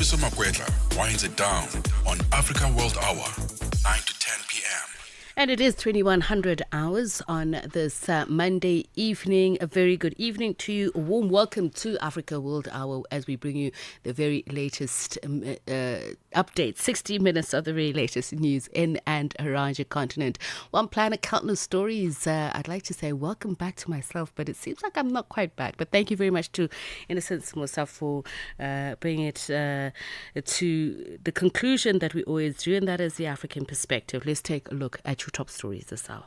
Tsepiso Makwetla winds it down on African World Hour, 9 to 10 p.m. And it is 2100 hours on this Monday evening. A very good evening to you. A warm welcome to Africa World Hour as we bring you the very latest updates, 60 minutes of the very latest news in and around your continent. One planet, countless stories. I'd like to say welcome back to myself, but it seems like I'm not quite back. But thank you very much to Innocence Musa for bringing it to the conclusion that we always do, and that is the African perspective. Let's take a look at your top stories this hour.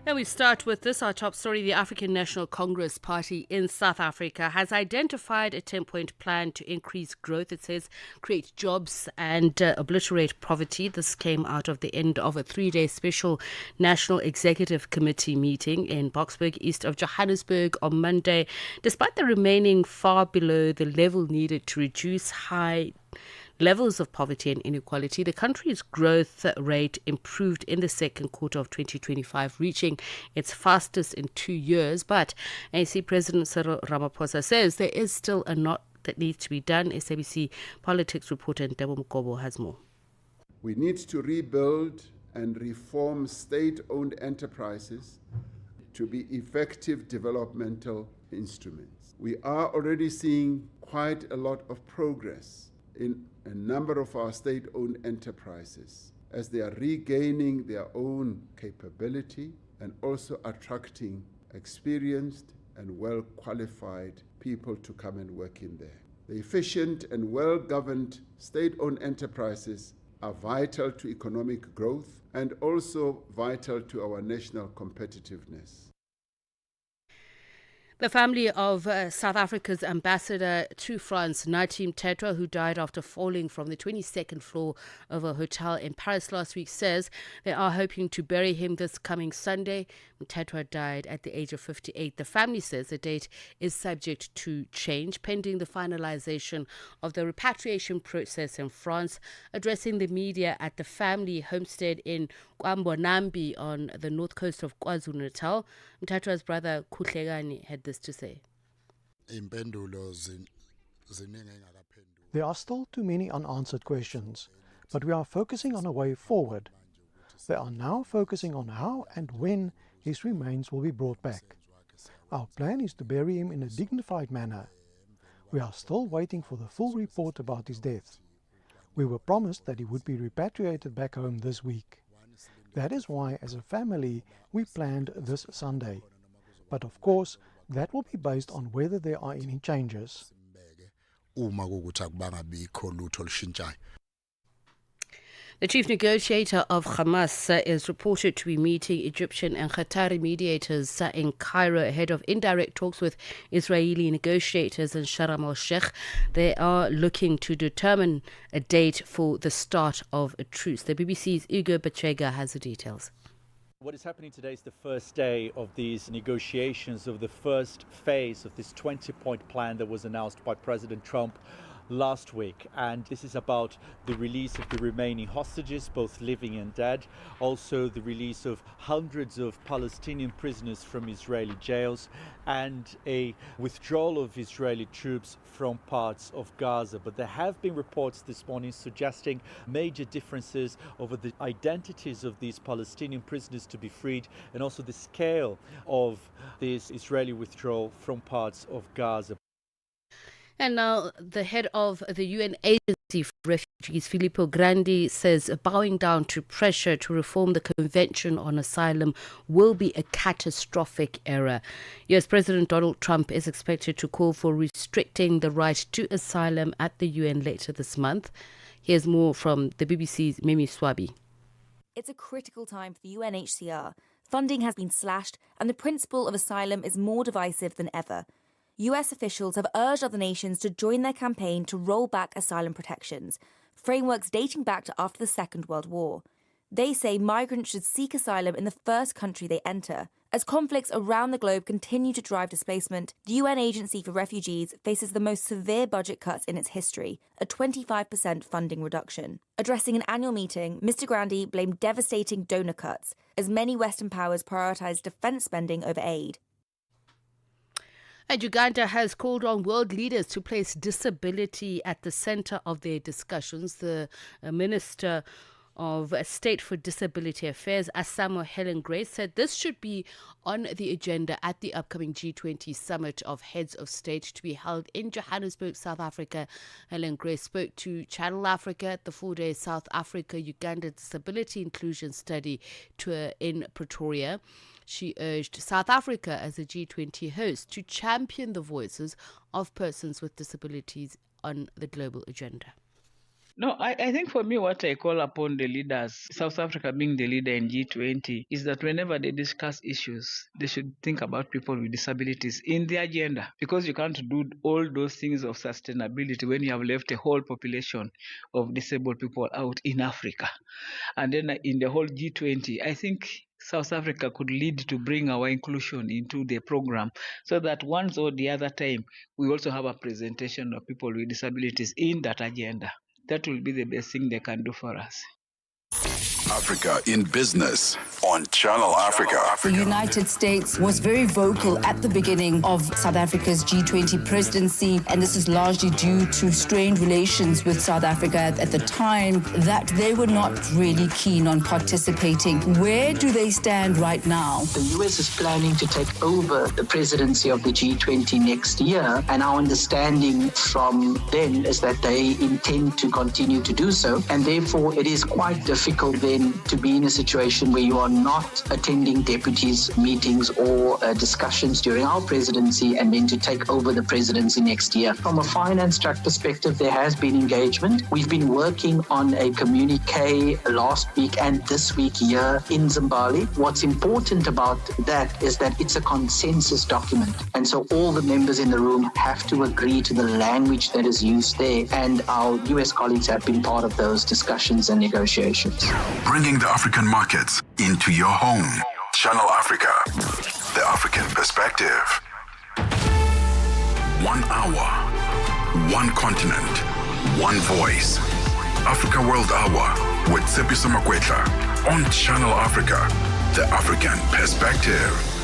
And we start with this, our top story. The African National Congress Party in South Africa has identified a 10-point plan to increase growth. It says create jobs and obliterate poverty. This came out of the end of a 3-day special National Executive Committee meeting in Boksburg, east of Johannesburg on Monday. Despite the remaining far below the level needed to reduce high levels of poverty and inequality, the country's growth rate improved in the second quarter of 2025, reaching its fastest in 2 years. But ANC President Cyril Ramaphosa says there is still a lot that needs to be done. SABC politics reporter Debo Mkobo has more. We need to rebuild and reform state-owned enterprises to be effective developmental instruments. We are already seeing quite a lot of progress in a number of our state-owned enterprises as they are regaining their own capability and also attracting experienced and well-qualified people to come and work in there. The efficient and well-governed state-owned enterprises are vital to economic growth and also vital to our national competitiveness. The family of South Africa's ambassador to France, Natim Tetra, who died after falling from the 22nd floor of a hotel in Paris last week, says they are hoping to bury him this coming Sunday. Tetra died at the age of 58. The family says the date is subject to change pending the finalization of the repatriation process in France. Addressing the media at the family homestead in Kwambonambi on the north coast of KwaZulu-Natal, Tetra's brother Kuhlegani had this to say. There are still too many unanswered questions, but we are focusing on a way forward. They are now focusing on how and when his remains will be brought back. Our plan is to bury him in a dignified manner. We are still waiting for the full report about his death. We were promised that he would be repatriated back home this week. That is why, as a family, we planned this Sunday. But of course, that will be based on whether there are any changes. The chief negotiator of Hamas is reported to be meeting Egyptian and Qatari mediators in Cairo ahead of indirect talks with Israeli negotiators in Sharm el-Sheikh. They are looking to determine a date for the start of a truce. The BBC's Ugo Bachega has the details. What is happening today is the first day of these negotiations, of the first phase of this 20-point plan that was announced by President Trump last week, and this is about the release of the remaining hostages, both living and dead, also the release of hundreds of Palestinian prisoners from Israeli jails, and a withdrawal of Israeli troops from parts of Gaza. But there have been reports this morning suggesting major differences over the identities of these Palestinian prisoners to be freed and also the scale of this Israeli withdrawal from parts of Gaza. And now the head of the UN Agency for Refugees, Filippo Grandi, says bowing down to pressure to reform the Convention on Asylum will be a catastrophic error. US President Donald Trump is expected to call for restricting the right to asylum at the UN later this month. Here's more from the BBC's Mimi Swabi. It's a critical time for the UNHCR. Funding has been slashed and the principle of asylum is more divisive than ever. US officials have urged other nations to join their campaign to roll back asylum protections, frameworks dating back to after the Second World War. They say migrants should seek asylum in the first country they enter, As conflicts around the globe continue to drive displacement, the UN Agency for Refugees faces the most severe budget cuts in its history, a 25% funding reduction. Addressing an annual meeting, Mr. Grandi blamed devastating donor cuts as many Western powers prioritise defence spending over aid. And Uganda has called on world leaders to place disability at the centre of their discussions. The Minister of State for Disability Affairs, Asamo Helen Grace, said this should be on the agenda at the upcoming G20 summit of heads of state to be held in Johannesburg, South Africa. Helen Grace spoke to Channel Africa at the 4-day South Africa-Uganda Disability Inclusion Study tour in Pretoria. She urged South Africa as a G20 host to champion the voices of persons with disabilities on the global agenda. No, I think for me, what I call upon the leaders, South Africa being the leader in G20, is that whenever they discuss issues, they should think about people with disabilities in the agenda, because you can't do all those things of sustainability when you have left a whole population of disabled people out in Africa. And then in the whole G20, I think South Africa could lead to bring our inclusion into the program so that once or the other time, we also have a presentation of people with disabilities in that agenda. That will be the best thing they can do for us. Africa in Business on Channel Africa. The United States was very vocal at the beginning of South Africa's G20 presidency, and this is largely due to strained relations with South Africa at the time, that they were not really keen on participating. Where do they stand right now? The US is planning to take over the presidency of the G20 next year, and our understanding from them is that they intend to continue to do so, and therefore it is quite difficult then to be in a situation where you are not attending deputies' meetings or discussions during our presidency and then to take over the presidency next year. From a finance track perspective, there has been engagement. We've been working on a communique last week and this week here in Zimbabwe. What's important about that is that it's a consensus document. And so all the members in the room have to agree to the language that is used there. And our US colleagues have been part of those discussions and negotiations. Bringing the African markets into your home. Channel Africa, the African perspective. 1 hour, one continent, one voice. Africa World Hour with Tsepiso Makwetla on Channel Africa, the African perspective.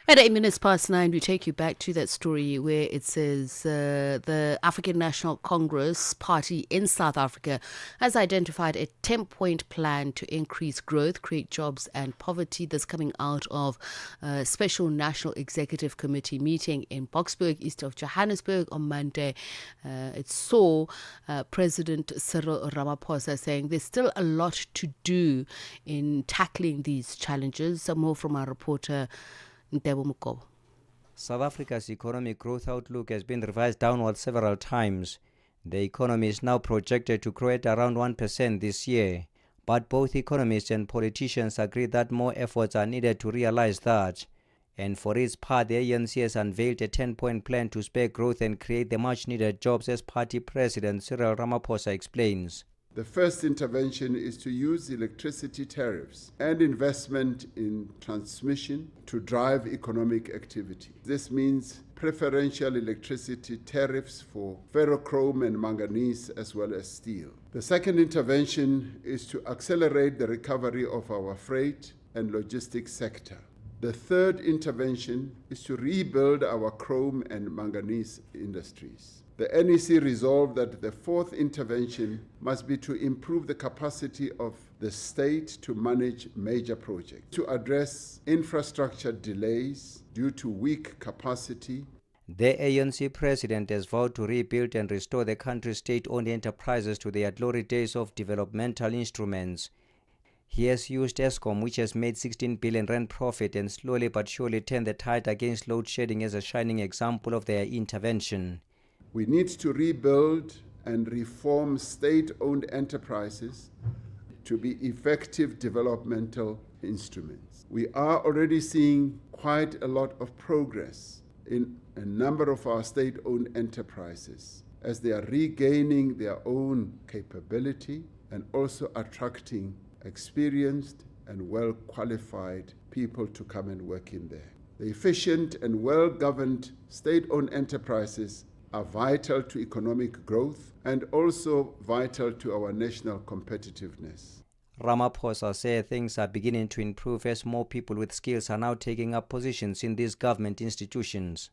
At 9:08, we take you back to that story where it says the African National Congress Party in South Africa has identified a 10-point plan to increase growth, create jobs and poverty. That's coming out of a special National Executive Committee meeting in Boksburg, east of Johannesburg on Monday. It saw President Cyril Ramaphosa saying there's still a lot to do in tackling these challenges. Some more from our reporter, South Africa's economic growth outlook has been revised downwards several times. The economy is now projected to grow at around 1% this year, but both economists and politicians agree that more efforts are needed to realize that. And for its part, the ANC has unveiled a 10-point plan to spur growth and create the much-needed jobs, as party president Cyril Ramaphosa explains. The first intervention is to use electricity tariffs and investment in transmission to drive economic activity. This means preferential electricity tariffs for ferrochrome and manganese as well as steel. The second intervention is to accelerate the recovery of our freight and logistics sector. The third intervention is to rebuild our chrome and manganese industries. The NEC resolved that the fourth intervention must be to improve the capacity of the state to manage major projects, to address infrastructure delays due to weak capacity. The ANC president has vowed to rebuild and restore the country's state-owned enterprises to their glory days of developmental instruments. He has used Eskom, which has made 16 billion rand profit and slowly but surely turned the tide against load shedding, as a shining example of their intervention. We need to rebuild and reform state-owned enterprises to be effective developmental instruments. We are already seeing quite a lot of progress in a number of our state-owned enterprises as they are regaining their own capability and also attracting experienced and well-qualified people to come and work in there. The efficient and well-governed state-owned enterprises are vital to economic growth and also vital to our national competitiveness. Ramaphosa said things are beginning to improve as more people with skills are now taking up positions in these government institutions.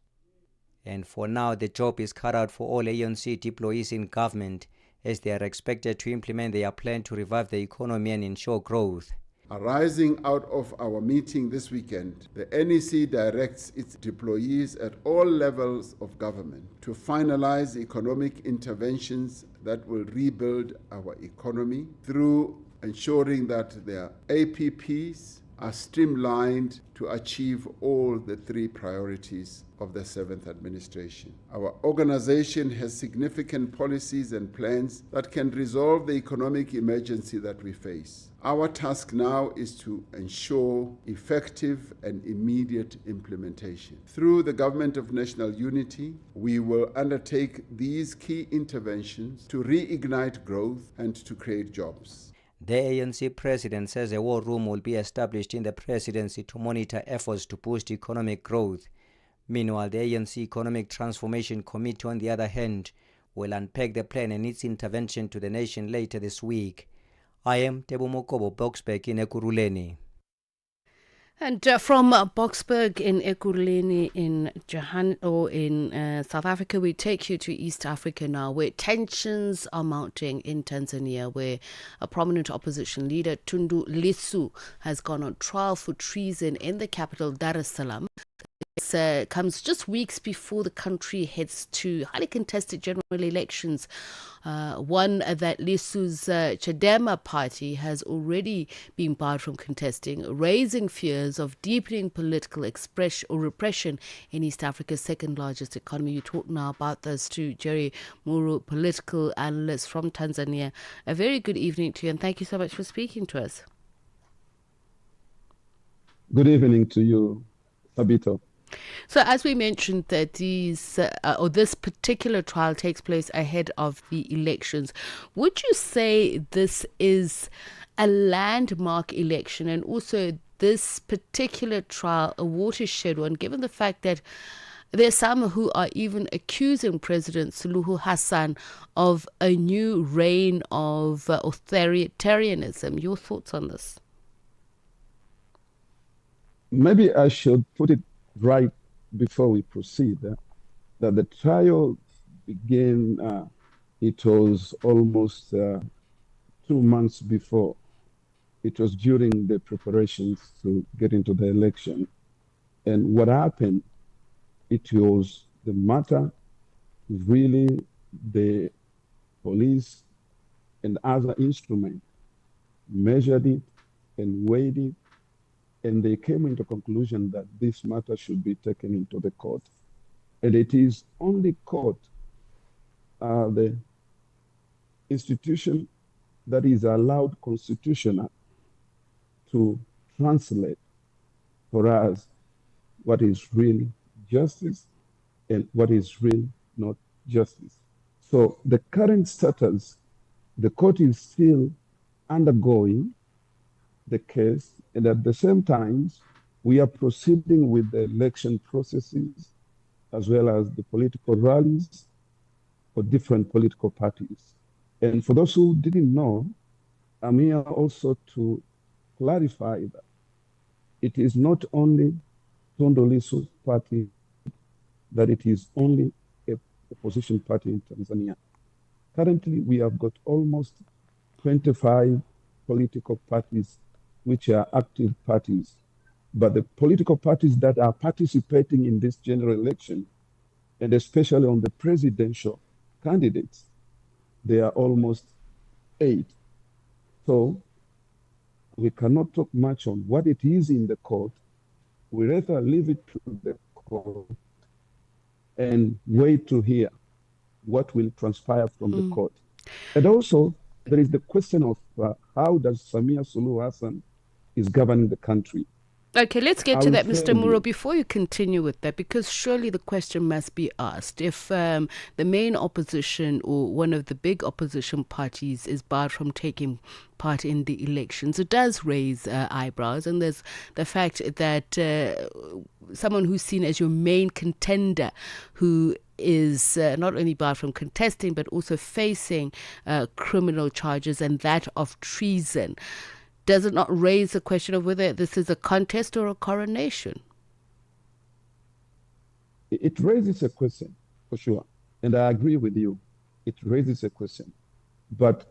And for now, the job is cut out for all ANC deployees in government, as they are expected to implement their plan to revive the economy and ensure growth. Arising out of our meeting this weekend, the NEC directs its deployees at all levels of government to finalize economic interventions that will rebuild our economy through ensuring that their APPs are streamlined to achieve all the three priorities of the 7th administration. Our organization has significant policies and plans that can resolve the economic emergency that we face. Our task now is to ensure effective and immediate implementation. Through the Government of National Unity, we will undertake these key interventions to reignite growth and to create jobs. The ANC president says a war room will be established in the presidency to monitor efforts to boost economic growth. Meanwhile, the ANC Economic Transformation Committee, on the other hand, will unpack the plan and its intervention to the nation later this week. I am Tebo Mokobo, Boksburg in Ekurhuleni. And from Boksburg in Ekurhuleni in South Africa, we take you to East Africa now, where tensions are mounting in Tanzania, where a prominent opposition leader, Tundu Lissu, has gone on trial for treason in the capital, Dar es Salaam. This comes just weeks before the country heads to highly contested general elections, one that Lissu's Chadema party has already been barred from contesting, raising fears of deepening political repression in East Africa's second largest economy. You talk now about this to Jerry Muru, political analyst from Tanzania. A very good evening to you, and thank you so much for speaking to us. Good evening to you, Tabito. So, as we mentioned, that this particular trial takes place ahead of the elections. Would you say this is a landmark election, and also this particular trial a watershed one, given the fact that there are some who are even accusing President Suluhu Hassan of a new reign of authoritarianism? Your thoughts on this? Maybe I should put it right before we proceed, that the trial began, it was almost 2 months before. It was during the preparations to get into the election. And what happened, it was the matter, really the police and other instruments measured it and weighed it, and they came into conclusion that this matter should be taken into the court. And it is only court, the institution that is allowed constitutional to translate for us what is really justice and what is really not justice. So the current status, the court is still undergoing the case, and at the same time, we are proceeding with the election processes as well as the political rallies for different political parties. And for those who didn't know, I'm here also to clarify that it is not only Tundu Lissu's party, that it is only a opposition party in Tanzania. Currently, we have got almost 25 political parties which are active parties. But the political parties that are participating in this general election, and especially on the presidential candidates, they are almost 8. So we cannot talk much on what it is in the court. We rather leave it to the court and wait to hear what will transpire from the court. And also, there is the question of how does Samia Suluhu Hassan is governing the country. Okay, let's get I to will that, tell Mr. Muro, you. before you continue with that, because surely the question must be asked. If the main opposition or one of the big opposition parties is barred from taking part in the elections, it does raise eyebrows. And there's the fact that someone who's seen as your main contender, who is not only barred from contesting, but also facing criminal charges, and that of treason. Does it not raise the question of whether this is a contest or a coronation? It raises a question, for sure. And I agree with you. It raises a question. But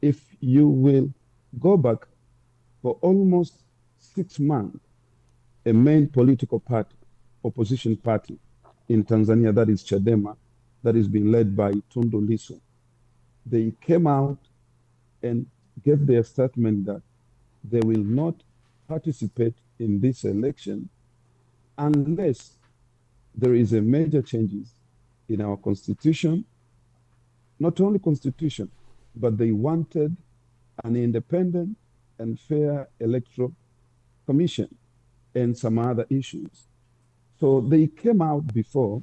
if you will go back for almost 6 months, a main political party, opposition party in Tanzania, that is Chadema, that is being led by Tundu Lissu, they came out and gave their statement that they will not participate in this election unless there is a major changes in our constitution, not only constitution, but they wanted an independent and fair electoral commission and some other issues. So they came out before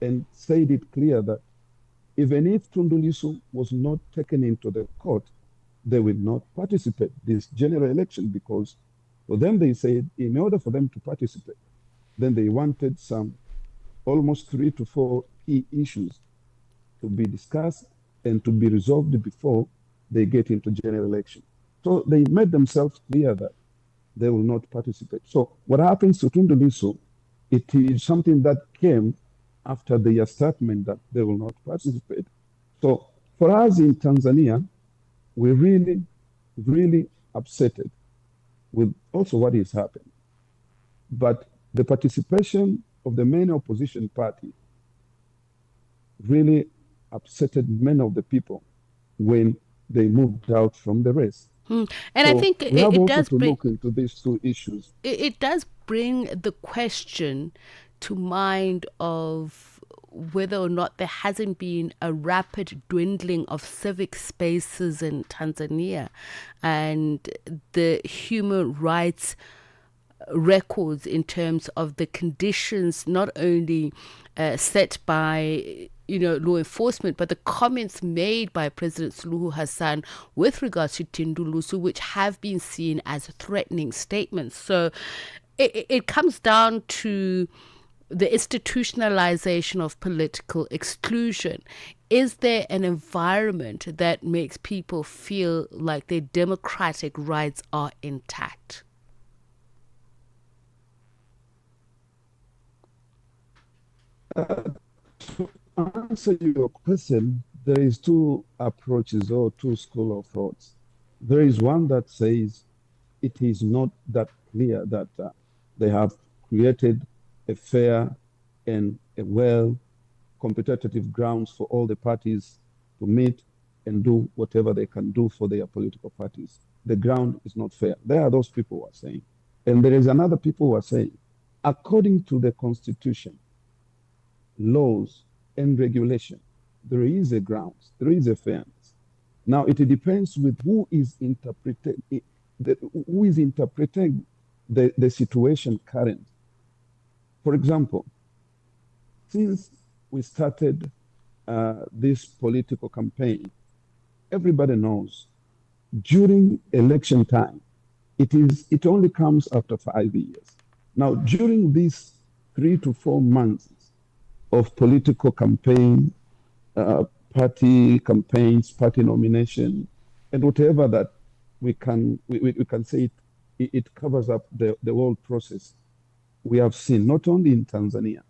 and said it clear that even if Tundu Lissu was not taken into the court, they will not participate this general election, because for them, they said in order for them to participate, then they wanted some almost 3 to 4 key issues to be discussed and to be resolved before they get into general election. So they made themselves clear that they will not participate. So what happens to Tundu Lissu, it is something that came after their statement that they will not participate. So for us in Tanzania, we're really, really upset with also what is happening. But the participation of the main opposition party really upset many of the people when they moved out from the race. And so I think we have it also does to bring, look into these 2 issues. it does bring the question to mind of whether or not there hasn't been a rapid dwindling of civic spaces in Tanzania, and the human rights records in terms of the conditions not only set by law enforcement, but the comments made by President Suluhu Hassan with regards to Tundu Lissu, which have been seen as threatening statements. So it comes down to the institutionalization of political exclusion. Is there an environment that makes people feel like their democratic rights are intact? To answer your question, there is 2 approaches or 2 school of thoughts. There is one that says it is not that clear that they have created a fair and a competitive grounds for all the parties to meet and do whatever they can do for their political parties. The ground is not fair. There are those people who are saying. And there is another people who are saying, according to the constitution, laws and regulation, there is a grounds, there is a fairness. Now it depends with who is interpreting the situation current. For example, since we started this political campaign, everybody knows during election time, it only comes after 5 years. Now, during these 3 to 4 months of political campaign, party campaigns, party nomination, and whatever that we can say it covers up the whole process. We have seen not only in Tanzania,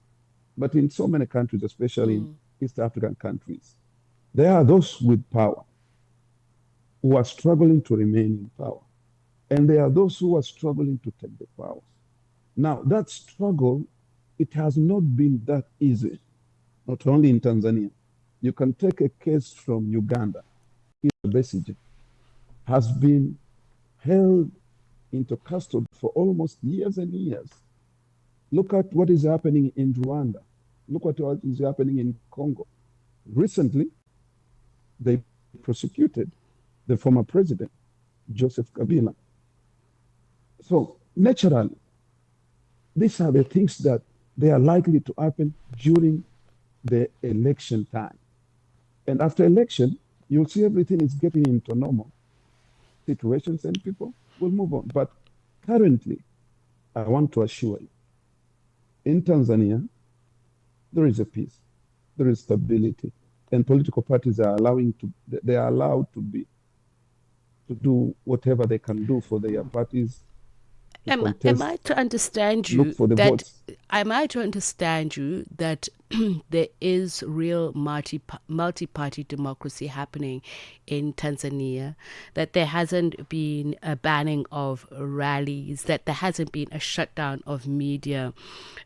but in so many countries, especially in East African countries, there are those with power who are struggling to remain in power. And there are those who are struggling to take the powers. Now, that struggle, it has not been that easy, not only in Tanzania. You can take a case from Uganda. Besigye has been held into custody for almost years and years. Look at what is happening in Rwanda. Look at what is happening in Congo. Recently, they prosecuted the former president, Joseph Kabila. So naturally, These are the things that they are likely to happen during the election time. And after election, you'll see everything is getting into normal situations and people will move on. But currently, I want to assure you, in Tanzania, there is a peace, there is stability, and political parties are they are allowed to do whatever they can do for their parties. Am I to understand you that there is real multi-party democracy happening in Tanzania, that there hasn't been a banning of rallies, that there hasn't been a shutdown of media?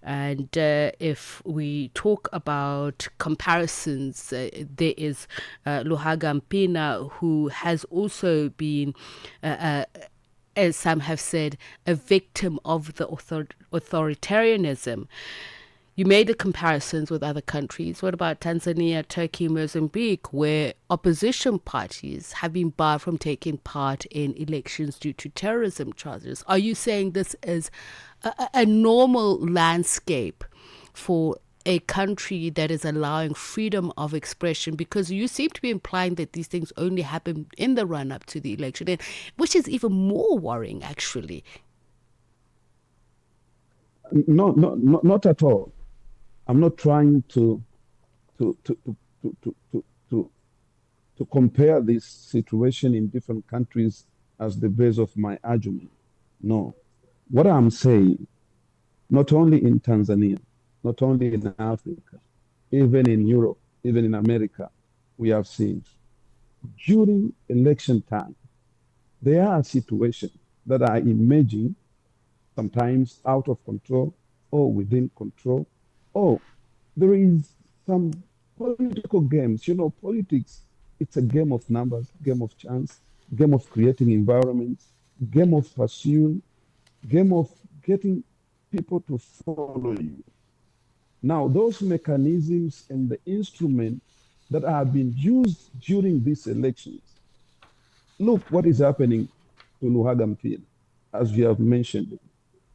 And if we talk about comparisons, there is Luhaga Mpina, who has also been as some have said, a victim of the authoritarianism. You made the comparisons with other countries. What about Tanzania, Turkey, Mozambique, where opposition parties have been barred from taking part in elections due to terrorism charges? Are you saying this is a normal landscape for a country that is allowing freedom of expression? Because you seem to be implying that these things only happen in the run-up to the election, which is even more worrying, actually. No, not at all. I'm not trying to compare this situation in different countries as the base of my argument. No. What I'm saying, not only in Tanzania, not only in Africa, even in Europe, even in America, we have seen during election time, there are situations that are emerging, sometimes out of control or within control. Oh, there is some political games. You know, politics, it's a game of numbers, game of chance, game of creating environments, game of pursuing, game of getting people to follow you. Now, those mechanisms and the instruments that have been used during these elections, look what is happening to Luhaga Mpina, as you have mentioned.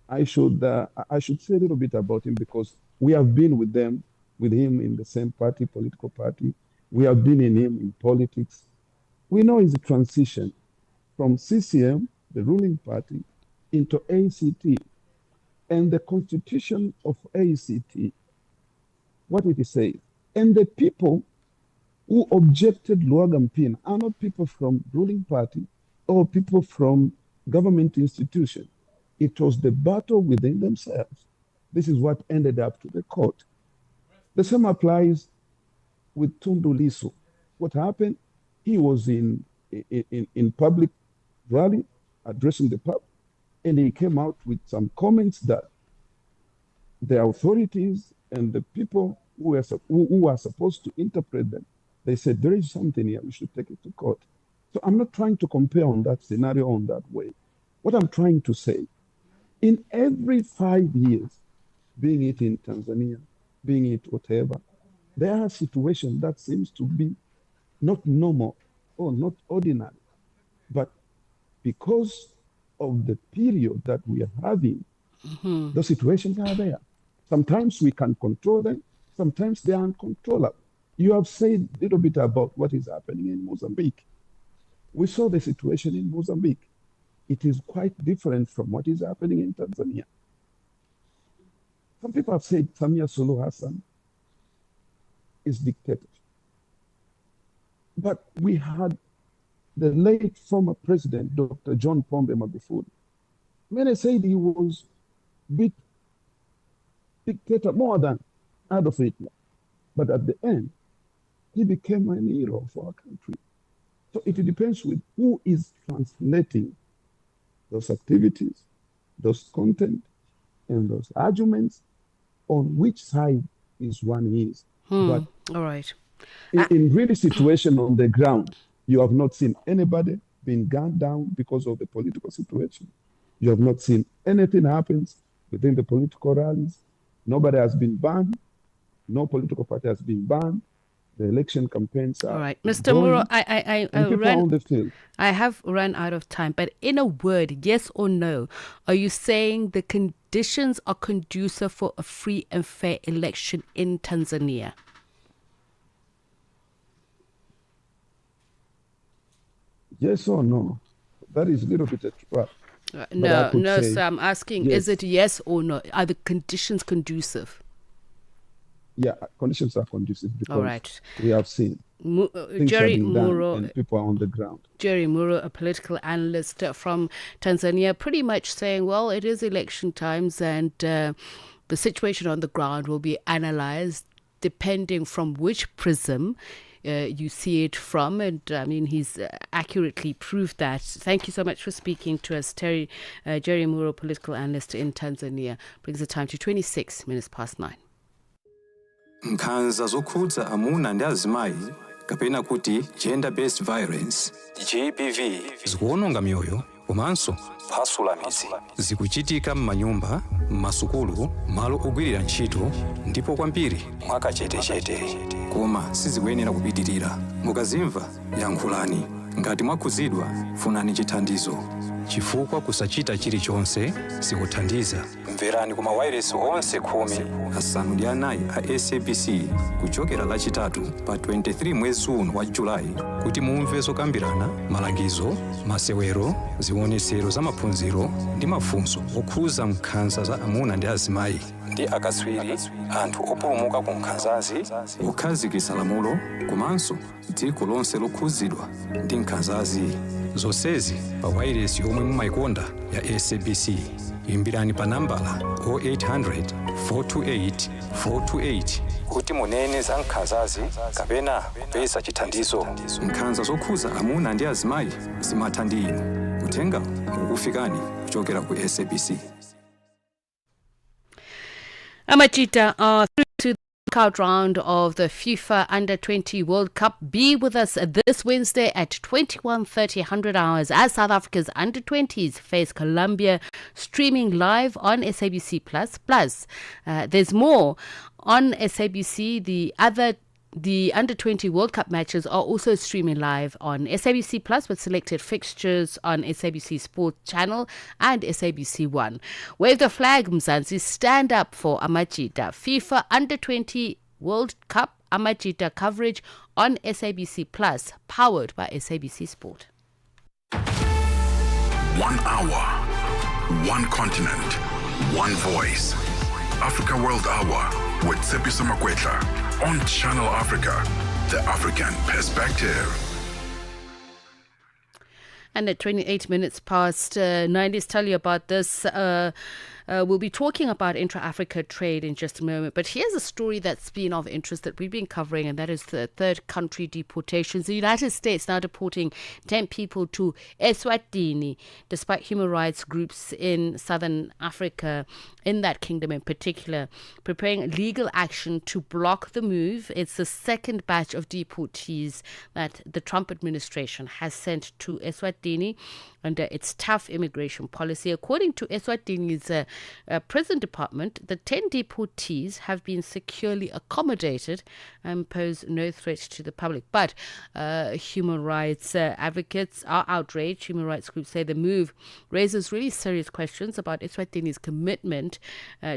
I should say a little bit about him because we have been with him in the same party, political party. We have been in him in politics. We know his transition from CCM, the ruling party, into ACT. And the constitution of ACT, what it says, and the people who objected Luhaga Mpina are not people from ruling party or people from government institution. It was the battle within themselves. This is what ended up to the court. The same applies with Tundu Lissu. What happened? He was in public rally addressing the public, and he came out with some comments that the authorities and the people who are supposed to interpret them, they said, there is something here, we should take it to court. So I'm not trying to compare on that scenario on that way. What I'm trying to say, in every 5 years, being it in Tanzania, being it whatever, there are situations that seems to be not normal or not ordinary. But because of the period that we are having, the situations are there. Sometimes we can control them, sometimes they are uncontrollable. You have said a little bit about what is happening in Mozambique. We saw the situation in Mozambique. It is quite different from what is happening in Tanzania. Some people have said Samia Suluhu Hassan is dictator. But we had the late former president, Dr. John Pombe Magufuli. Many said he was big dictator more than Adolf Hitler. But at the end, he became an hero for our country. So it depends with who is translating those activities, those content, and those arguments, on which side is one is. But all right. In really situation on the ground, you have not seen anybody being gunned down because of the political situation. You have not seen anything happens within the political rallies. Nobody has been banned. No political party has been banned. The election campaigns are all right, Mr. Muro, I have run out of time, but in a word, yes or no, are you saying the conditions conditions are conducive for a free and fair election in Tanzania? Yes or no? That is a little bit a trap. No, sir, I'm asking, yes. Is it yes or no? Are the conditions conducive? Yeah, conditions are conducive because All right. we have seen things Jerry are being done Muro, and people are on the ground. Jerry Muro, a political analyst from Tanzania, pretty much saying, well, it is election times and the situation on the ground will be analysed depending from which prism you see it from. And I mean, he's accurately proved that. Thank you so much for speaking to us, Jerry Muro, political analyst in Tanzania. Brings the time to 26 minutes past 9. Nkhanza zokhudza amuna ndi azimayi kapena kuti gender based violence GBV zikuwononga mioyo komanso kuphwasula midzi zikuchitika m'manyumba, m'masukulu, malo ogwirira ntchito ndipo kwambiri mwakachetechete koma sizikuyenera kupitirira. Mukazimva yankhulani, ngati mwakhuzidwa funani chithandizo chifukwa kusachita chilichonse sikuthandiza. Mverani kuma wireless onse 14 a SABC kuchokera lachitatu pa 23 mwezi uno wa Julai kuti mumve zokambirana, malangizo, masewero, zionetsero za maphunziro ndi mafunso okhuza nkhanza za amuna ndi azimayi ndi akatswiri, anthu opulumuka ku nkhanzazi, kukhazikitsa lamulo komanso dziko lonse lokhuzidwa ndi nkhanzazi. Zonsezi pa wireless yomwe mumayikonda ya SABC. Imbirani pa nambala 0800 428 428 kuti munene za nkhanzazi kapena kupeza chithandizo. Nkhanza zokhuza amuna ndi azimayi zimatha ndi inu. Uthenga ukufikani kuchokera ku SABC. Amachita are through to the knockout round of the FIFA Under-20 World Cup. Be with us this Wednesday at 21:30 100 hours as South Africa's Under-20s face Colombia, streaming live on SABC+. There's more on SABC. The Under-20 World Cup matches are also streaming live on SABC Plus with selected fixtures on SABC Sports Channel and SABC One. Wave the flag, Mzansi. Stand up for Amachita. FIFA Under-20 World Cup Amachita coverage on SABC Plus, powered by SABC Sport. 1 hour, one continent, one voice. Africa World Hour with Tsepiso Makwetla on Channel Africa, the African perspective. And at 28 minutes past 9, let's tell you about this. We'll be talking about intra-Africa trade in just a moment. But here's a story that's been of interest that we've been covering, and that is the third country deportations. The United States now deporting 10 people to Eswatini, despite human rights groups in southern Africa, in that kingdom in particular, preparing legal action to block the move. It's the second batch of deportees that the Trump administration has sent to Eswatini under its tough immigration policy. According to Eswatini's prison department, the 10 deportees have been securely accommodated and pose no threat to the public. But human rights advocates are outraged. Human rights groups say the move raises really serious questions about Eswatini's commitment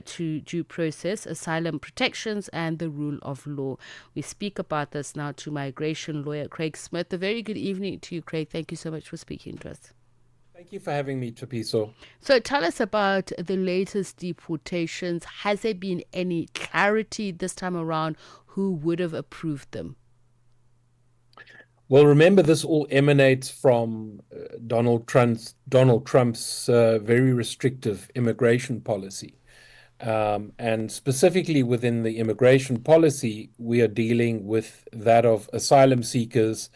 to due process, asylum protections, and the rule of law. We speak about this now to migration lawyer Craig Smith. A very good evening to you, Craig. Thank you so much for speaking to us. Thank you for having me, Tsepiso. So tell us about the latest deportations. Has there been any clarity this time around who would have approved them? Well, remember, this all emanates from Donald Trump's very restrictive immigration policy. And specifically within the immigration policy, we are dealing with that of asylum seekers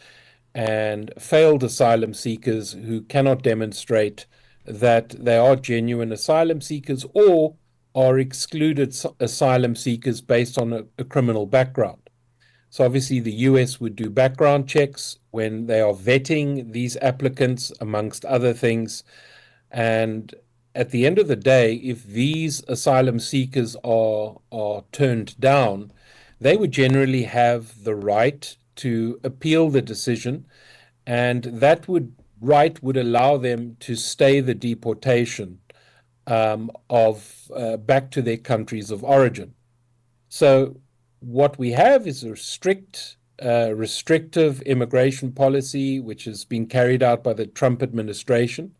and failed asylum seekers who cannot demonstrate that they are genuine asylum seekers or are excluded asylum seekers based on a criminal background. So obviously the US would do background checks when they are vetting these applicants, amongst other things. And at the end of the day, if these asylum seekers are turned down, they would generally have the right to appeal the decision, and that would allow them to stay the deportation of back to their countries of origin. So what we have is a strict, restrictive immigration policy, which has been carried out by the Trump administration,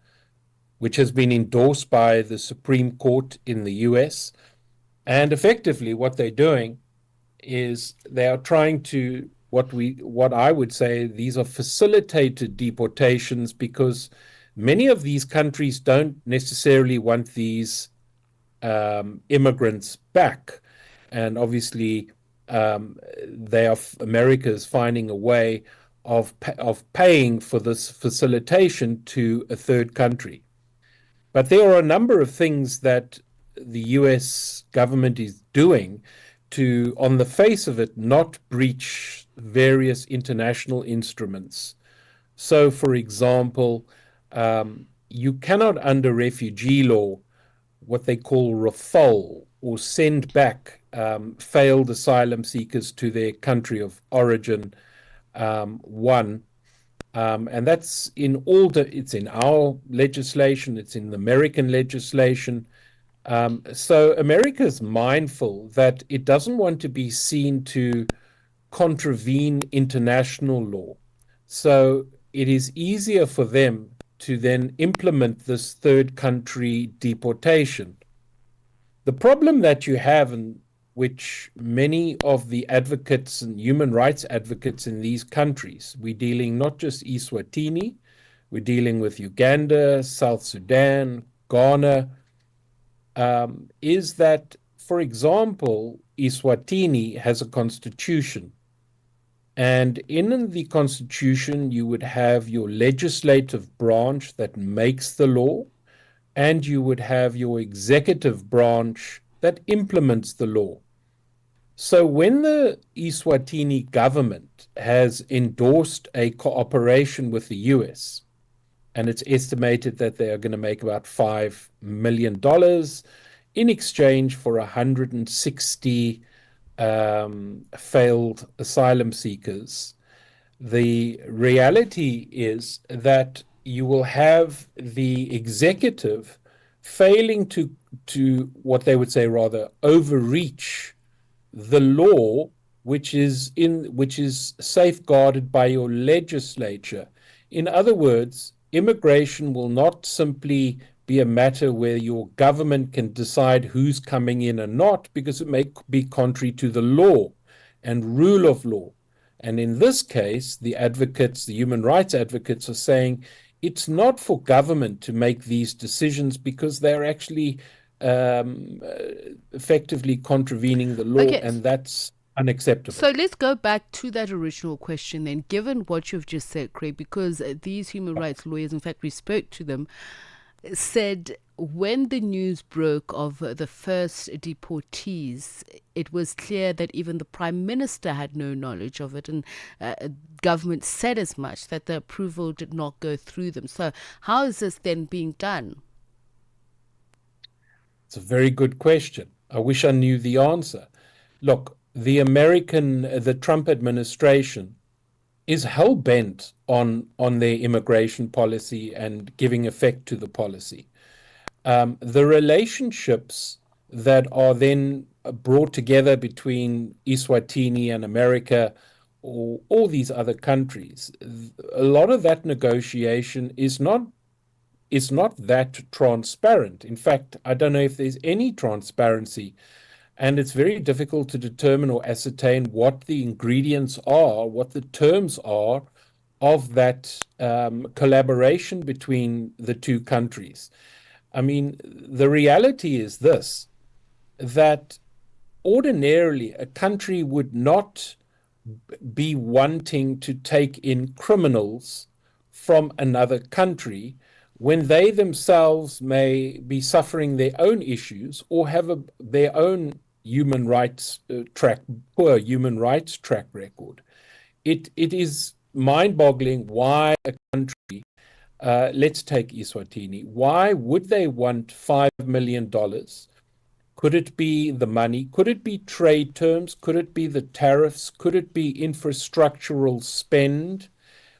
which has been endorsed by the Supreme Court in the US. And effectively, what they're doing is they are trying to, what I would say, these are facilitated deportations, because many of these countries don't necessarily want these immigrants back. And obviously, America is finding a way of paying for this facilitation to a third country. But there are a number of things that the US government is doing to, on the face of it, not breach various international instruments. So, for example, you cannot, under refugee law, what they call refoulement, or send back failed asylum seekers to their country of origin, and that's in it's in our legislation, it's in the American legislation. So America is mindful that it doesn't want to be seen to contravene international law. So it is easier for them to then implement this third country deportation. The problem that you have, and which many of the advocates and human rights advocates in these countries, we're dealing not just Eswatini, we're dealing with Uganda, South Sudan, Ghana, is that, for example, Eswatini has a constitution. And in the constitution, you would have your legislative branch that makes the law, and you would have your executive branch that implements the law. So when the Eswatini government has endorsed a cooperation with the US, and it's estimated that they are going to make about $5 million in exchange for 160 failed asylum seekers, the reality is that you will have the executive failing to what they would say rather overreach the law, which is safeguarded by your legislature. In other words, immigration will not simply be a matter where your government can decide who's coming in or not, because it may be contrary to the law and rule of law. And in this case, the advocates, the human rights advocates, are saying it's not for government to make these decisions, because they're actually effectively contravening the law, okay, and that's unacceptable. So let's go back to that original question then, given what you've just said, Craig, because these human rights lawyers, in fact, we spoke to them, said when the news broke of the first deportees, it was clear that even the Prime Minister had no knowledge of it, and government said as much, that the approval did not go through them. So how is this then being done? It's a very good question. I wish I knew the answer. Look, the Trump administration is hell-bent on their immigration policy and giving effect to the policy. The relationships that are then brought together between Eswatini and America, or all these other countries, a lot of that negotiation is not that transparent. In fact, I don't know if there's any transparency, and it's very difficult to determine or ascertain what the ingredients are, what the terms are of that collaboration between the two countries. I mean, the reality is this, that ordinarily a country would not be wanting to take in criminals from another country when they themselves may be suffering their own issues or have their own poor human rights track record. It is mind-boggling why a country, let's take Eswatini, why would they want $5 million? Could it be the money? Could it be trade terms? Could it be the tariffs? Could it be infrastructural spend?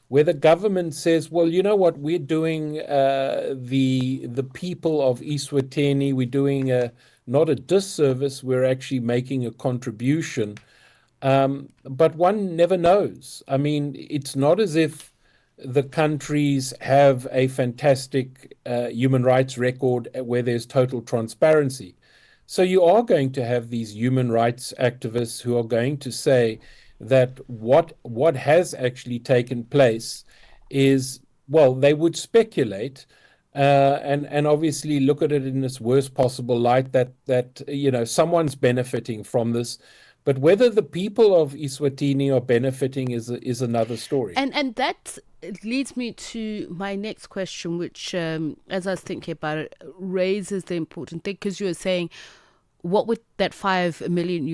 where the government says, well, you know what, we're doing the people of Eswatini, we're doing not a disservice, we're actually making a contribution. But one never knows. I mean, it's not as if the countries have a fantastic human rights record where there's total transparency. So you are going to have these human rights activists who are going to say that what has actually taken place is, well, they would speculate and obviously look at it in its worst possible light that someone's benefiting from this. But whether the people of Eswatini are benefiting is another story. And that leads me to my next question, which, as I was thinking about it, raises the important thing, because you were saying, what would that $5 million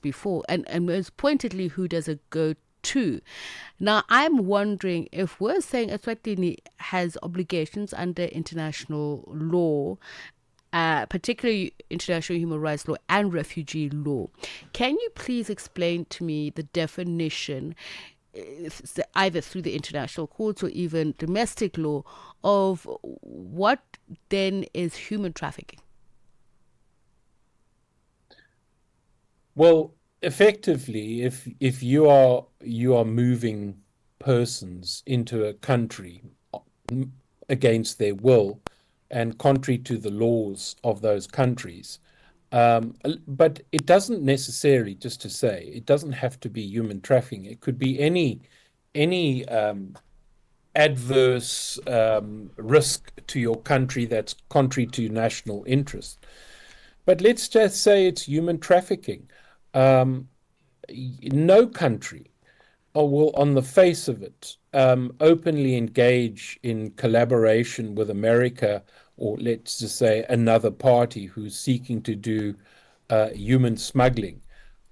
be for? And most pointedly, who does it go to? Now, I'm wondering if we're saying Eswatini has obligations under international law, particularly international human rights law and refugee law. Can you please explain to me the definition, either through the international courts or even domestic law, of what then is human trafficking? Well, effectively, if you are moving persons into a country against their will and contrary to the laws of those countries, but it doesn't necessarily, just to say, it doesn't have to be human trafficking. It could be any adverse risk to your country that's contrary to national interest. But let's just say it's human trafficking. No country will, on the face of it, openly engage in collaboration with America, or let's just say another party who's seeking to do human smuggling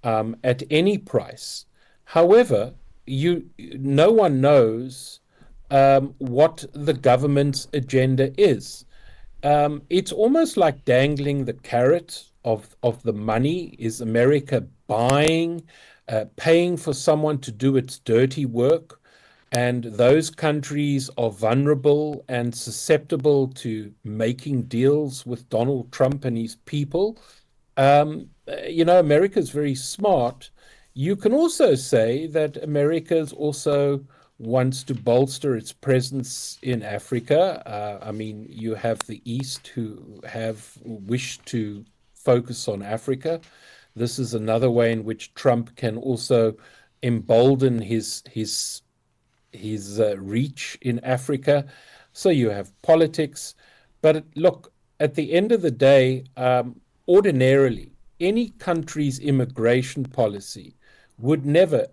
at any price. However, no one knows what the government's agenda is. It's almost like dangling the carrot of the money. Is America buying, paying for someone to do its dirty work? And those countries are vulnerable and susceptible to making deals with Donald Trump and his people. America is very smart. You can also say that America also wants to bolster its presence in Africa. I mean, you have the East who have wished to focus on Africa. This is another way in which Trump can also embolden his reach in Africa. So you have politics. But look, at the end of the day, ordinarily, any country's immigration policy would never,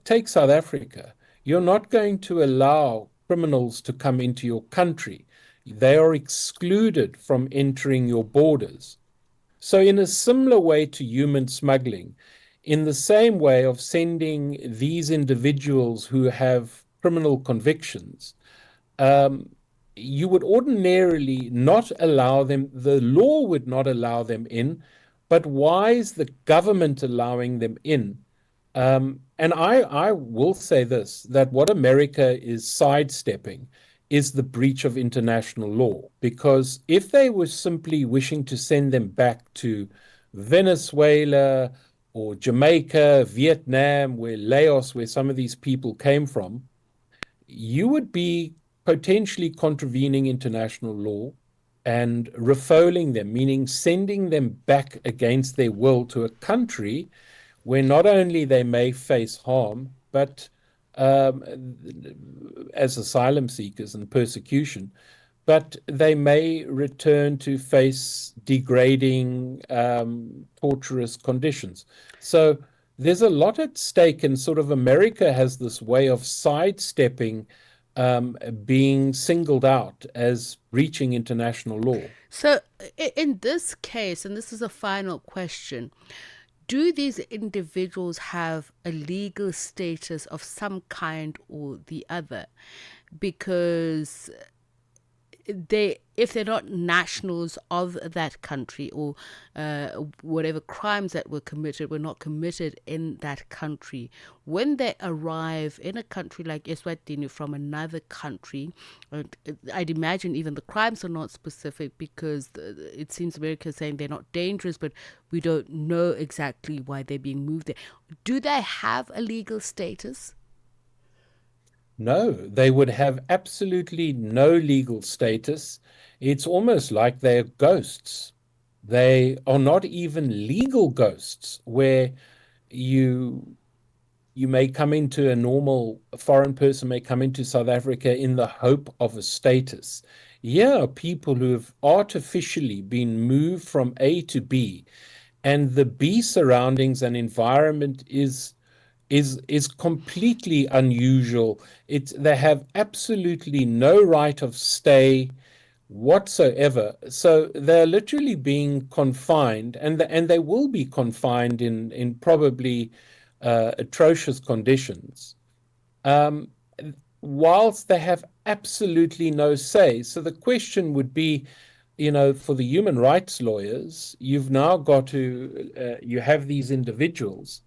take South Africa, you're not going to allow criminals to come into your country. They are excluded from entering your borders. So in a similar way to human smuggling, in the same way of sending these individuals who have criminal convictions, you would ordinarily not allow them, the law would not allow them in, but why is the government allowing them in? And I will say this, that what America is sidestepping is the breach of international law. Because if they were simply wishing to send them back to Venezuela or Jamaica, Vietnam, Laos, where some of these people came from, you would be potentially contravening international law and refoaling them, meaning sending them back against their will to a country where not only they may face harm, but as asylum seekers and persecution, but they may return to face degrading, torturous conditions. So there's a lot at stake, and sort of America has this way of sidestepping being singled out as breaching international law. So in this case, and this is a final question, do these individuals have a legal status of some kind or the other? Because if they're not nationals of that country, or whatever crimes that were not committed in that country, when they arrive in a country like Eswatini from another country, I'd imagine even the crimes are not specific, because it seems America is saying they're not dangerous, but we don't know exactly why they're being moved there. Do they have a legal status? No, they would have absolutely no legal status. It's almost like they're ghosts. They are not even legal ghosts, where you may come into a foreign person may come into South Africa in the hope of a status. Here are people who have artificially been moved from A to B, and the B surroundings and environment is completely unusual. They have absolutely no right of stay whatsoever. So they're literally being confined, and they will be confined in probably atrocious conditions, whilst they have absolutely no say. So the question would be, for the human rights lawyers, you've now got to, you have these individuals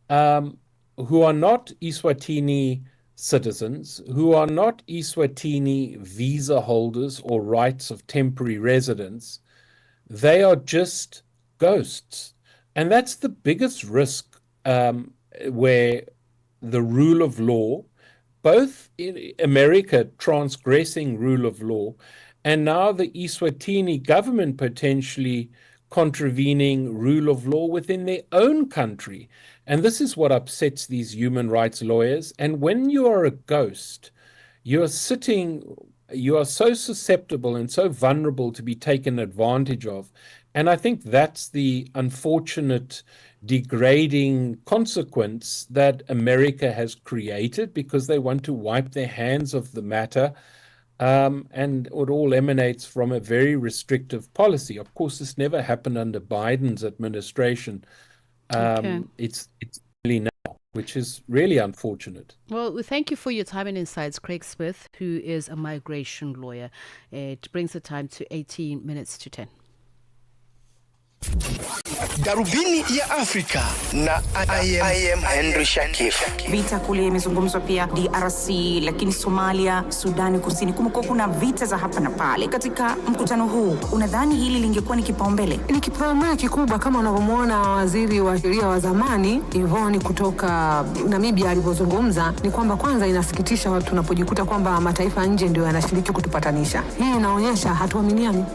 who are not Eswatini citizens, who are not Eswatini visa holders or rights of temporary residence. They are just ghosts. And that's the biggest risk, where the rule of law, both in America transgressing rule of law, and now the Eswatini government potentially contravening rule of law within their own country. And this is what upsets these human rights lawyers. And when you are a ghost, you are so susceptible and so vulnerable to be taken advantage of. And I think that's the unfortunate, degrading consequence that America has created, because they want to wipe their hands of the matter. And it all emanates from a very restrictive policy. Of course, this never happened under Biden's administration. It's really now, which is really unfortunate. Well, we thank you for your time and insights, Craig Smith, who is a migration lawyer. It brings the time to 18 minutes to 10. Darubini ya Afrika na I am Henry Shakif. Vita kule imezungumzwa pia DRC, lakini Somalia, Sudani Kusini, kumekuwa kuna vita za hapa na pale. Katika mkutano huu, unadhani hili lingekuwa ni kipaumbele? Ni kipaumbele kikubwa, kama unavyomuona waziri wa sheria wa zamani Yvonne kutoka Namibia alivyozungumza, ni kwamba kwanza inasikitisha watu tunapojikuta kwamba mataifa nje ndio yanashiriki kutupatanisha. Hii inaonyesha hatuaminiani,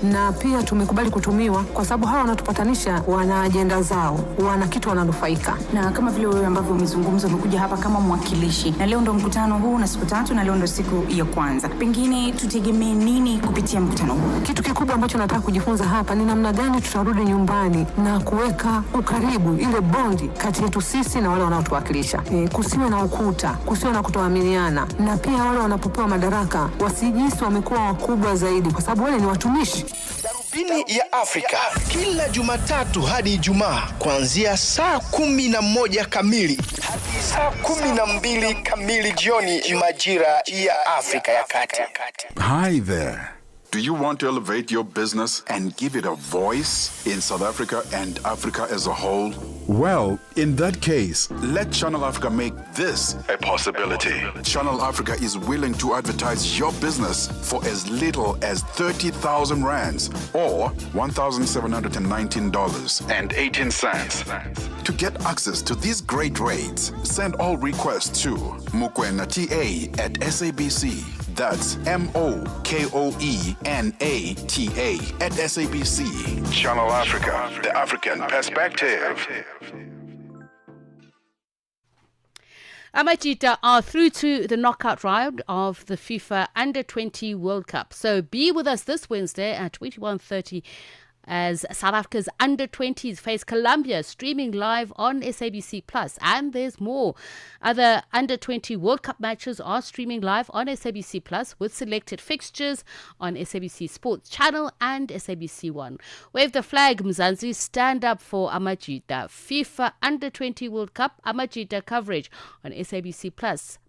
na pia tumekubali kutumiwa, kwa sababu hawa wanatupatanisha wana ajenda zao, wana kitu wananufaika. Na kama vile wewe ambavyo umezungumza, umekuja hapa kama mwakilishi, na leo ndo mkutano huu na siku tatu, na leo ndo siku ya kwanza, pengine tutegemee nini kupitia mkutano huu? Kitu kikubwa ambacho nataka kujifunza hapa ni namna gani tutarudi nyumbani na kuweka ukaribu, ile bondi kati yetu sisi na wale wanaotuwakilisha. Kusiwe na ukuta, kusiwe na kutoaminiana, na pia wale wanapopewa madaraka wasijisi wamekuwa wakubwa zaidi, kwa sababu wale ni watumishi. Darubini ya Afrika kila Jumatatu hadi Ijumaa kuanzia saa 11 kamili hadi saa 12 kamili jioni majira ya Afrika ya Kati. Hi there. Do you want to elevate your business and give it a voice in South Africa and Africa as a whole? Well, in that case, let Channel Africa make this a possibility. Channel Africa is willing to advertise your business for as little as 30,000 rands or $1,719.18. To get access to these great rates, send all requests to mukwenata@SABC. That's MOKOENATA@SABC. Channel Africa, the African perspective. Amajita are through to the knockout round of the FIFA Under-20 World Cup. So be with us this Wednesday at 21:30 as South Africa's Under-20s face Colombia, streaming live on SABC+. And there's more. Other Under-20 World Cup matches are streaming live on SABC+, with selected fixtures on SABC Sports Channel and SABC 1. Wave the flag, Mzansi, stand up for Amajita. FIFA Under-20 World Cup Amajita coverage on SABC+,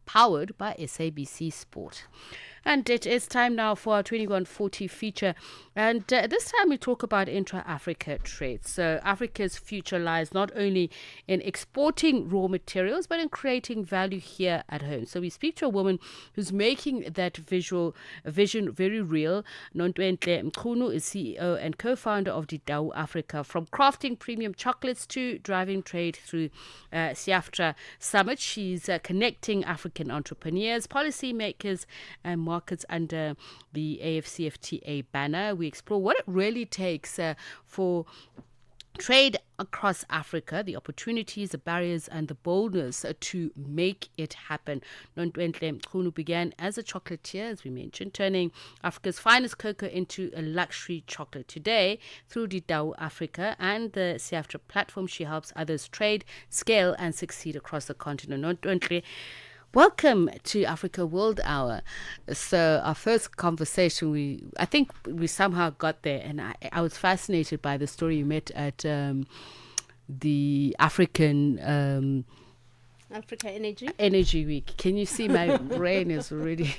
powered by SABC Sport. And it is time now for our 2140 feature. And this time we talk about intra-Africa trade. So Africa's future lies not only in exporting raw materials, but in creating value here at home. So we speak to a woman who's making that vision very real. Nontwentle Mchunu is CEO and co-founder of Didau Africa. From crafting premium chocolates to driving trade through SIAFTRA Summit, she's connecting African entrepreneurs, policymakers and markets under the AFCFTA banner. We explore what it really takes for trade across Africa, the opportunities, the barriers and the boldness to make it happen. Nontwentle Mchunu began as a chocolatier, as we mentioned, turning Africa's finest cocoa into a luxury chocolate. Today, through Didau Africa and the SIAFTRA platform, she helps others trade, scale and succeed across the continent. Nontwentle, welcome to Africa World Hour. So our first conversation, I think we somehow got there, and I was fascinated by the story you met at the African Africa Energy Week. Can you see my brain is already...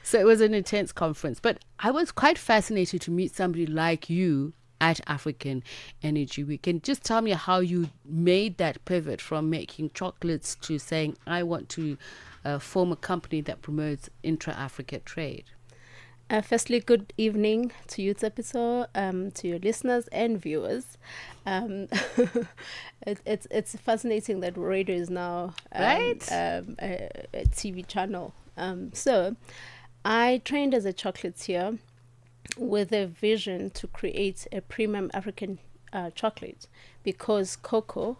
So it was an intense conference, but I was quite fascinated to meet somebody like you at African Energy Week. And just tell me how you made that pivot from making chocolates to saying, I want to form a company that promotes intra-Africa trade. Firstly, good evening to you, Tsepiso, to your listeners and viewers. It's fascinating that radio is now right? A TV channel. So I trained as a chocolatier with a vision to create a premium African chocolate, because cocoa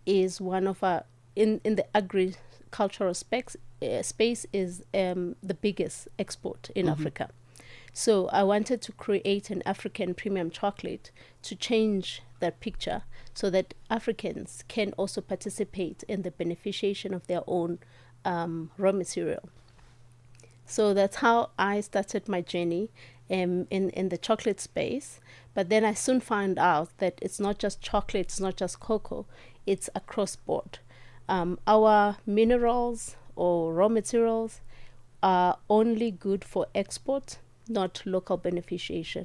is one of our, in the agricultural space is the biggest export in Africa. So I wanted to create an African premium chocolate to change that picture so that Africans can also participate in the beneficiation of their own raw material. So that's how I started my journey in the chocolate space. But then I soon found out that it's not just chocolate, it's not just cocoa, it's across board. Our minerals or raw materials are only good for export, not local beneficiation,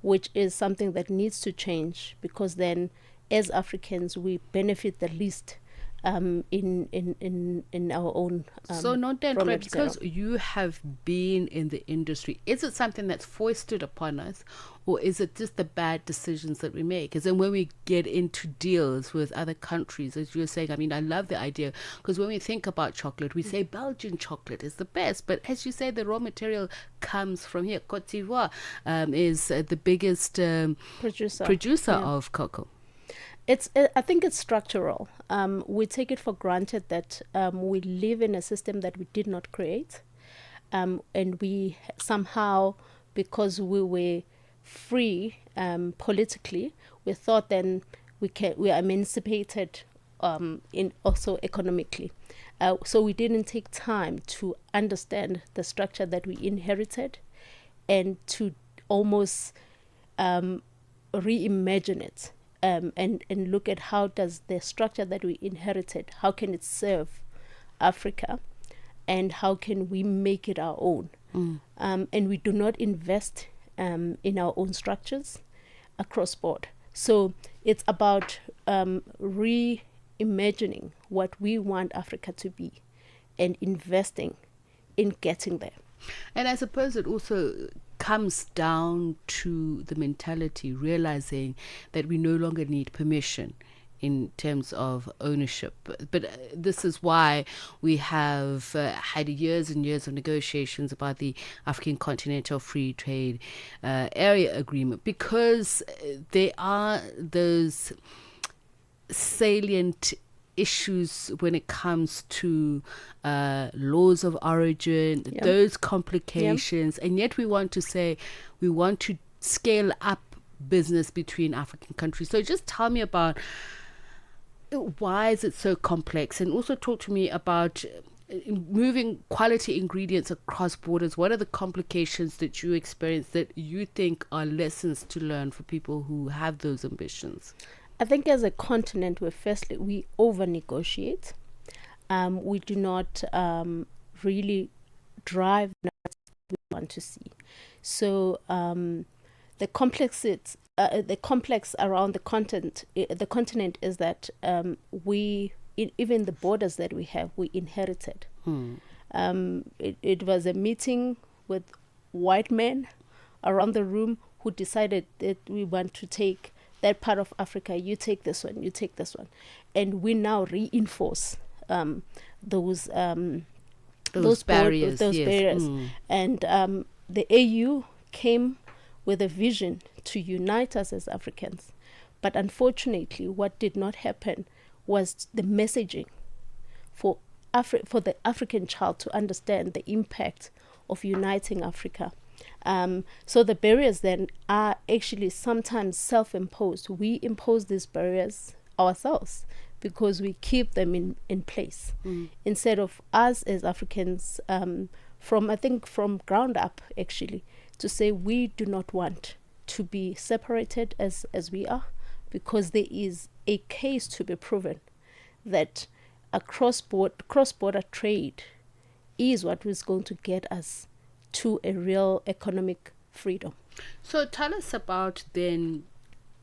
which is something that needs to change, because then as Africans we benefit the least in our own so not then, because you have been in the industry, is it something that's foisted upon us, or is it just the bad decisions that we make? Because then when we get into deals with other countries, as you were saying, I mean, I love the idea, because when we think about chocolate, we say Belgian chocolate is the best, but as you say, the raw material comes from here. Cote d'Ivoire is the biggest producer of cocoa. I think it's structural. We take it for granted that we live in a system that we did not create, and we somehow, because we were free politically, we thought then we are emancipated in also economically. So we didn't take time to understand the structure that we inherited, and to almost reimagine it. And look at how does the structure that we inherited, how can it serve Africa, and how can we make it our own. And we do not invest in our own structures across board. So it's about reimagining what we want Africa to be and investing in getting there. And I suppose it also comes down to the mentality, realizing that we no longer need permission in terms of ownership. But this is why we have had years and years of negotiations about the African Continental Free Trade Area Agreement, because there are those salient issues when it comes to laws of origin, those complications, and yet we want to say we want to scale up business between African countries. So just tell me about why is it so complex, and also talk to me about moving quality ingredients across borders. What are the complications that you experience that you think are lessons to learn for people who have those ambitions? I think as a continent, we over-negotiate. We do not really drive we want to see. So the complex around the continent is that even the borders that we have, we inherited. It was a meeting with white men around the room who decided that we want to take that part of Africa, you take this one, you take this one. And we now reinforce those barriers. And the AU came with a vision to unite us as Africans. But unfortunately, what did not happen was the messaging for the African child to understand the impact of uniting Africa. So the barriers then are actually sometimes self-imposed. We impose these barriers ourselves because we keep them in place instead of us as Africans from ground up actually to say we do not want to be separated as we are, because there is a case to be proven that a cross-border trade is what is going to get us to a real economic freedom. So tell us about then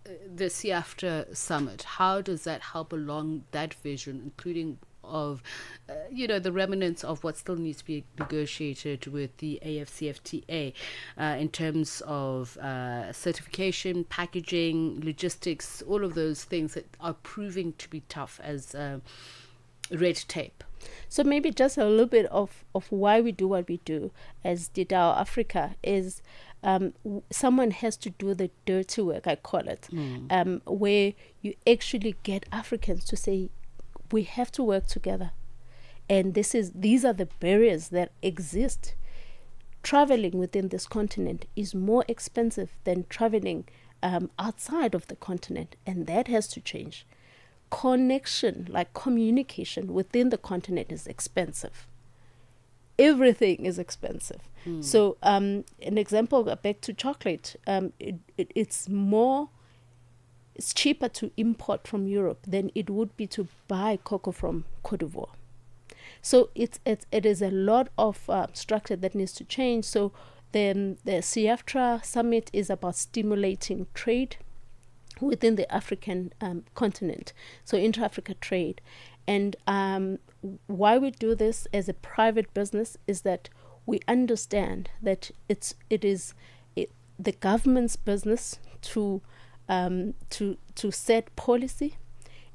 the CEAFTA summit. How does that help along that vision, including of the remnants of what still needs to be negotiated with the AfCFTA in terms of certification, packaging, logistics, all of those things that are proving to be tough as red tape? So maybe just a little bit of why we do what we do as DIDAO Africa is someone has to do the dirty work, I call it, where you actually get Africans to say, we have to work together. And these are the barriers that exist. Traveling within this continent is more expensive than traveling outside of the continent, and that has to change. Connection, like communication within the continent, is expensive. Everything is expensive. So an example, back to chocolate, it's cheaper to import from Europe than it would be to buy cocoa from Cote d'Ivoire. So it is a lot of structure that needs to change. So the CEAFTA summit is about stimulating trade within the African continent, so intra-Africa trade. And why we do this as a private business is that we understand that it is the government's business to set policy.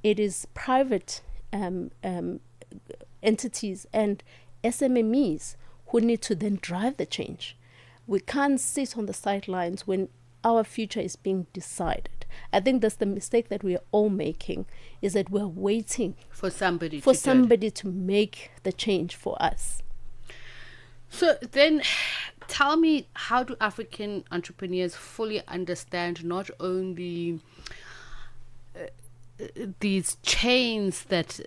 It is private entities and SMMEs who need to then drive the change. We can't sit on the sidelines when our future is being decided. I think that's the mistake that we are all making, is that we're waiting for somebody to make the change for us. So then tell me, how do African entrepreneurs fully understand not only these chains that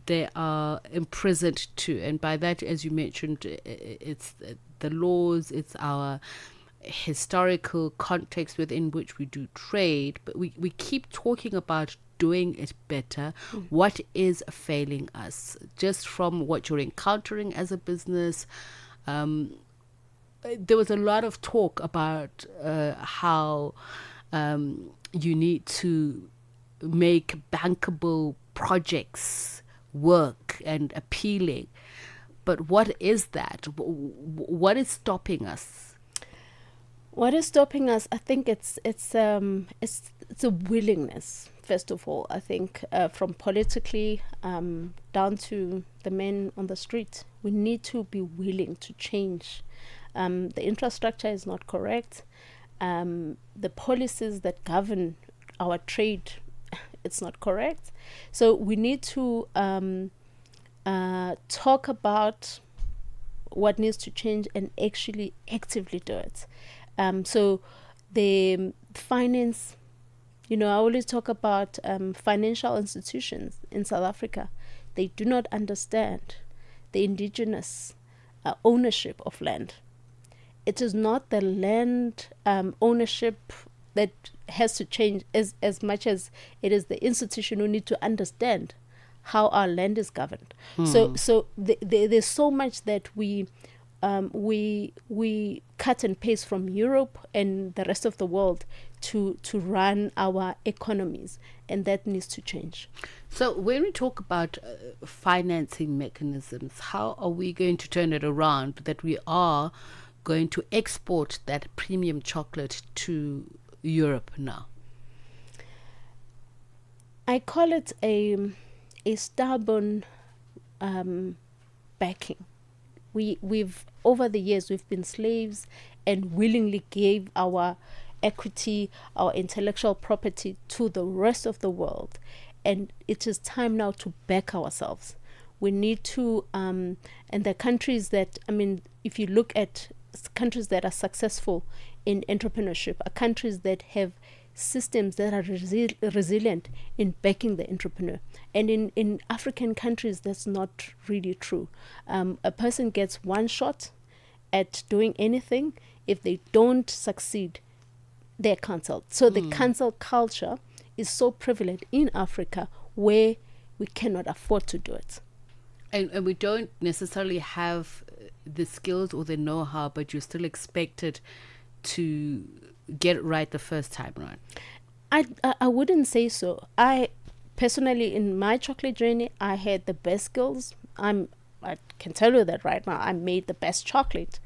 they are imprisoned to, and by that, as you mentioned, it's the laws, it's our historical context within which we do trade, but we keep talking about doing it better. What is failing us? Just from what you're encountering as a business, there was a lot of talk about how you need to make bankable projects work and appealing. But what is that? What is stopping us? What is stopping us? I think it's a willingness. First of all, I think from politically down to the men on the street, we need to be willing to change. The infrastructure is not correct. The policies that govern our trade, it's not correct. So we need to talk about what needs to change and actually actively do it. So the finance, I always talk about financial institutions in South Africa. They do not understand the indigenous ownership of land. It is not the land ownership that has to change as much as it is the institution who need to understand how our land is governed. So there's so much that we we cut and paste from Europe and the rest of the world to run our economies, and that needs to change. So when we talk about financing mechanisms, how are we going to turn it around that we are going to export that premium chocolate to Europe now? I call it a stubborn backing. We've over the years we've been slaves and willingly gave our equity, our intellectual property to the rest of the world, and it is time now to back ourselves. We need to and the countries that, I mean, if you look at countries that are successful in entrepreneurship, are countries that have systems that are resilient in backing the entrepreneur. And in African countries, that's not really true. A person gets one shot at doing anything. If they don't succeed, they're cancelled. So the cancel culture is so prevalent in Africa, where we cannot afford to do it. And we don't necessarily have the skills or the know-how, but you're still expected to get it right the first time around. I wouldn't say so. I personally, in my chocolate journey, I had the best skills. I can tell you that right now. I made the best chocolate.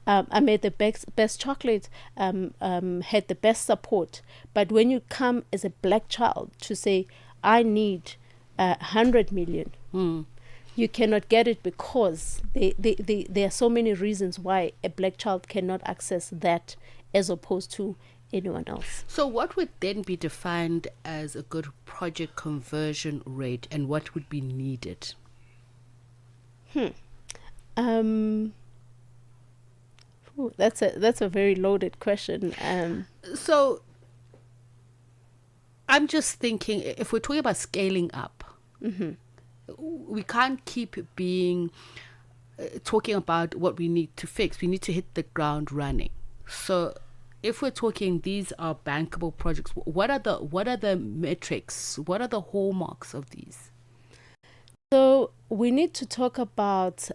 I made the best chocolate, had the best support. But when you come as a black child to say, I need 100 million, you cannot get it because there are so many reasons why a black child cannot access that as opposed to anyone else. So what would then be defined as a good project conversion rate, and what would be needed? That's a very loaded question. So I'm just thinking, if we're talking about scaling up, we can't keep being talking about what we need to fix. We need to hit the ground running. So if we're talking these are bankable projects, what are the metrics? What are the hallmarks of these? So we need to talk about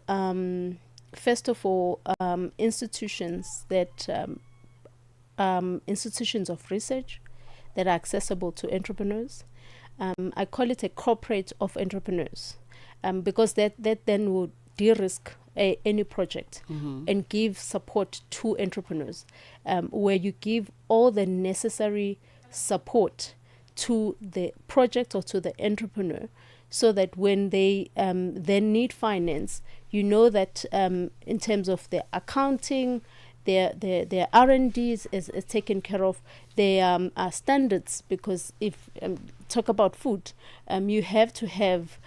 first of all institutions of research that are accessible to entrepreneurs. I call it a corporate of entrepreneurs, because that then would de-risk any project and give support to entrepreneurs, where you give all the necessary support to the project or to the entrepreneur, so that when they then need finance, you know that in terms of their accounting, their R&Ds is taken care of. Their standards, because if talk about food, you have to have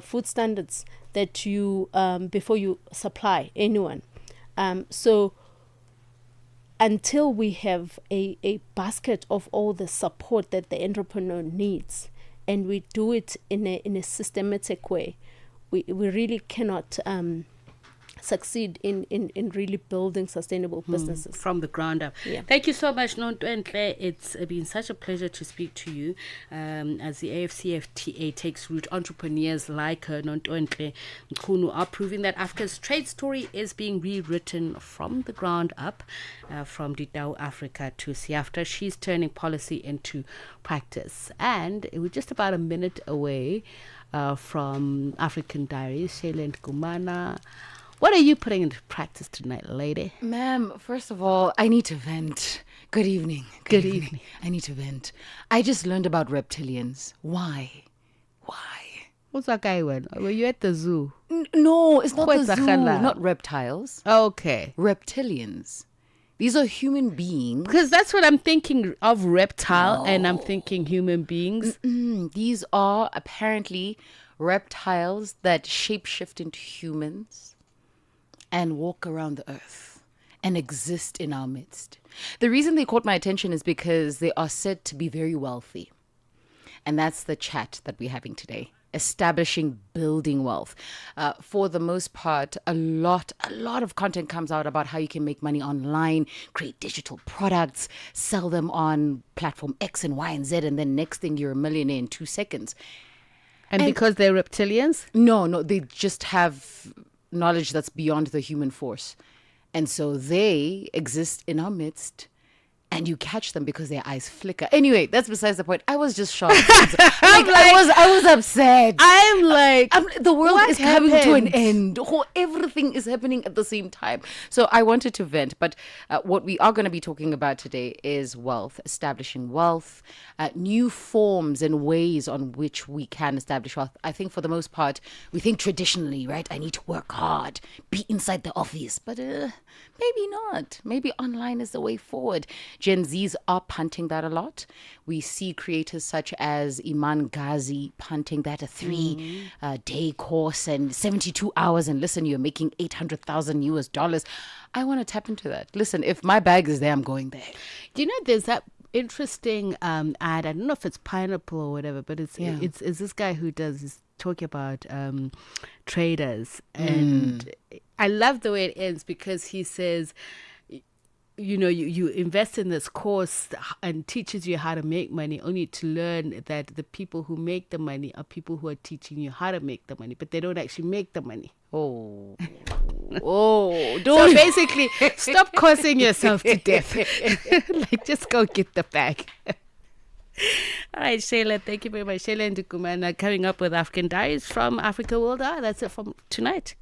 food standards that you before you supply anyone. So until we have a basket of all the support that the entrepreneur needs, and we do it in a systematic way, we really cannot succeed in really building sustainable businesses from the ground up. Yeah. Thank you so much, Nontoentle. It's been such a pleasure to speak to you. As the AFCFTA takes root, entrepreneurs like Nontoentle Nkunu are proving that Africa's trade story is being rewritten from the ground up, from Ditau Africa to Siafta. She's turning policy into practice. And we're just about a minute away from African Diaries. Shailen Kumana, what are you putting into practice tonight, lady? Ma'am, first of all, I need to vent. Good evening. Good evening. I need to vent. I just learned about reptilians. Why? What's that guy when? Were you at the zoo? No, it's not the zoo. Not reptiles. Okay. Reptilians. These are human beings. Because that's what I'm thinking of, reptile, and I'm thinking human beings. These are apparently reptiles that shapeshift into humans and walk around the earth and exist in our midst. The reason they caught my attention is because they are said to be very wealthy. And that's the chat that we're having today. Establishing building wealth. For the most part, a lot of content comes out about how you can make money online, create digital products, sell them on platform X and Y and Z, and then next thing you're a millionaire in 2 seconds. And because they're reptilians? No, they just have knowledge that's beyond the human force. And so they exist in our midst, and you catch them because their eyes flicker. Anyway, that's besides the point. I was just shocked. I was upset. I'm like, the world is coming to an happened? end. Everything is happening at the same time. So I wanted to vent. But what we are going to be talking about today is wealth, establishing wealth, new forms and ways on which we can establish wealth. I think for the most part, we think traditionally, right? I need to work hard, be inside the office. But maybe not. Maybe online is the way forward. Gen Zs are punting that a lot. We see creators such as Iman Ghazi punting that a 3-day course and 72 hours. And listen, you're making $800,000 US. I want to tap into that. Listen, if my bag is there, I'm going there. Do you know there's that interesting ad? I don't know if it's Pineapple or whatever, but it's this guy who is talking about traders. And I love the way it ends because he says, you invest in this course and teaches you how to make money, only to learn that the people who make the money are people who are teaching you how to make the money, but they don't actually make the money. Oh, don't. So basically, stop causing yourself to death. Like, just go get the bag. All right, Shayla, thank you very much. Shayla and Dukumana coming up with African Diaries from Africa World Hour. That's it from tonight.